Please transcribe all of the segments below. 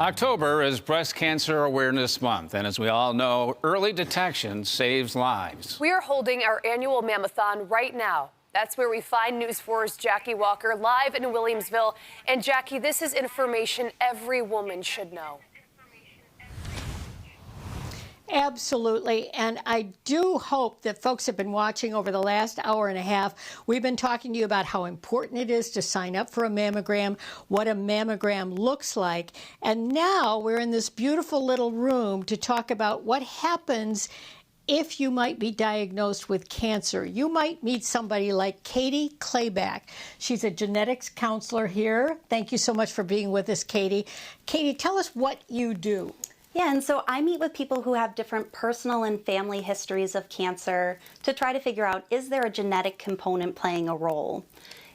October is Breast Cancer Awareness Month, and as we all know, early detection saves lives. We are holding our annual Mammothon right now. That's where we find News 4's Jackie Walker live in Williamsville. And Jackie, this is information every woman should know. Absolutely, and I do hope that folks have been watching over the last hour and a half. We've been talking to you about how important it is to sign up for a mammogram, what a mammogram looks like, and now we're in this beautiful little room to talk about what happens if you might be diagnosed with cancer. You might meet somebody like Katie Clayback. She's a genetics counselor here. Thank you so much for being with us, Katie. Katie, tell us what you do. Yeah, and so I meet with people who have different personal and family histories of cancer to try to figure out, is there a genetic component playing a role?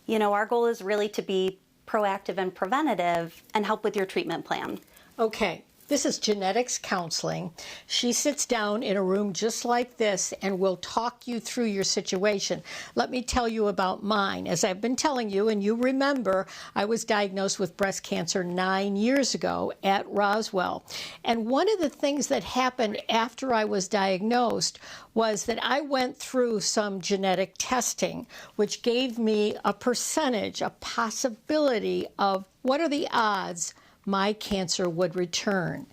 You know, our goal is really to be proactive and preventative and help with your treatment plan. Okay. This is genetics counseling. She sits down in a room just like this and will talk you through your situation. Let me tell you about mine. As I've been telling you, and you remember, I was diagnosed with breast cancer 9 years ago at Roswell. And one of the things that happened after I was diagnosed was that I went through some genetic testing, which gave me a percentage, a possibility of what are the odds my cancer would return.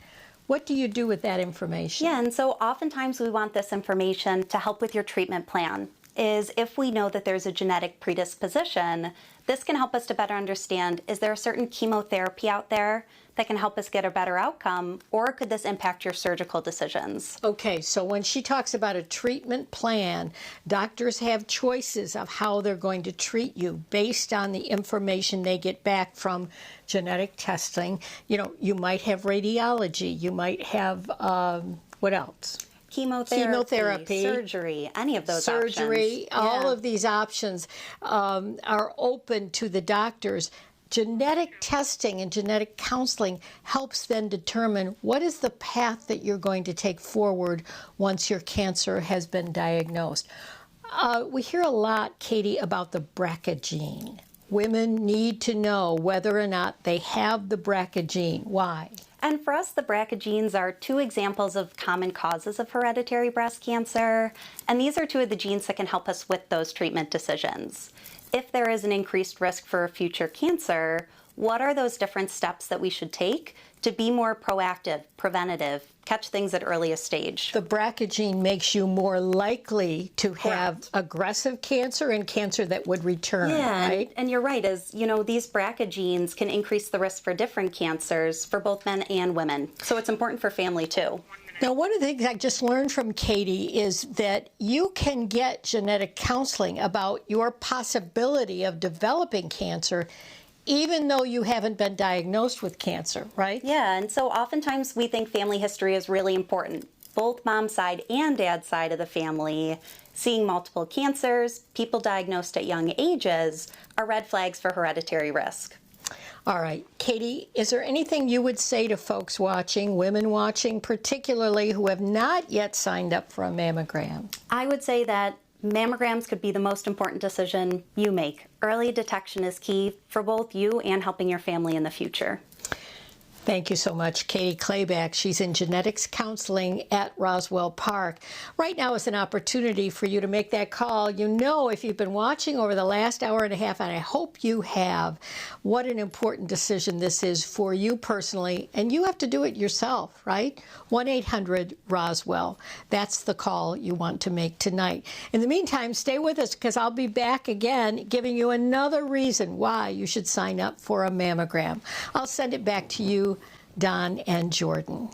What do you do with that information? Yeah, and so oftentimes we want this information to help with your treatment plan. Is if we know that there's a genetic predisposition, this can help us to better understand, is there a certain chemotherapy out there that can help us get a better outcome, or could this impact your surgical decisions? Okay, so when she talks about a treatment plan, doctors have choices of how they're going to treat you based on the information they get back from genetic testing. You know, you might have radiology, you might have, what else? Chemotherapy, surgery, any of those options. Surgery, all of these options are open to the doctors. Genetic testing and genetic counseling helps then determine what is the path that you're going to take forward once your cancer has been diagnosed. We hear a lot, Katie, about the BRCA gene. Women need to know whether or not they have the BRCA gene. Why? And for us, the BRCA genes are two examples of common causes of hereditary breast cancer, and these are two of the genes that can help us with those treatment decisions. If there is an increased risk for a future cancer, what are those different steps that we should take to be more proactive, preventative, catch things at earliest stage? The BRCA gene makes you more likely to have aggressive cancer and cancer that would return, right? And you're right, as you know, these BRCA genes can increase the risk for different cancers for both men and women. So it's important for family too. Now, one of the things I just learned from Katie is that you can get genetic counseling about your possibility of developing cancer even though you haven't been diagnosed with cancer, right? Yeah, and so oftentimes we think family history is really important. Both mom's side and dad's side of the family, seeing multiple cancers, people diagnosed at young ages, are red flags for hereditary risk. All right, Katie, is there anything you would say to folks watching, women watching, particularly who have not yet signed up for a mammogram? I would say that mammograms could be the most important decision you make. Early detection is key for both you and helping your family in the future. Thank you so much, Katie Clayback. She's in genetics counseling at Roswell Park. Right now is an opportunity for you to make that call. You know, if you've been watching over the last hour and a half, and I hope you have, what an important decision this is for you personally, and you have to do it yourself, right? 1-800-ROSWELL. That's the call you want to make tonight. In the meantime, stay with us because I'll be back again giving you another reason why you should sign up for a mammogram. I'll send it back to you, Don and Jordan.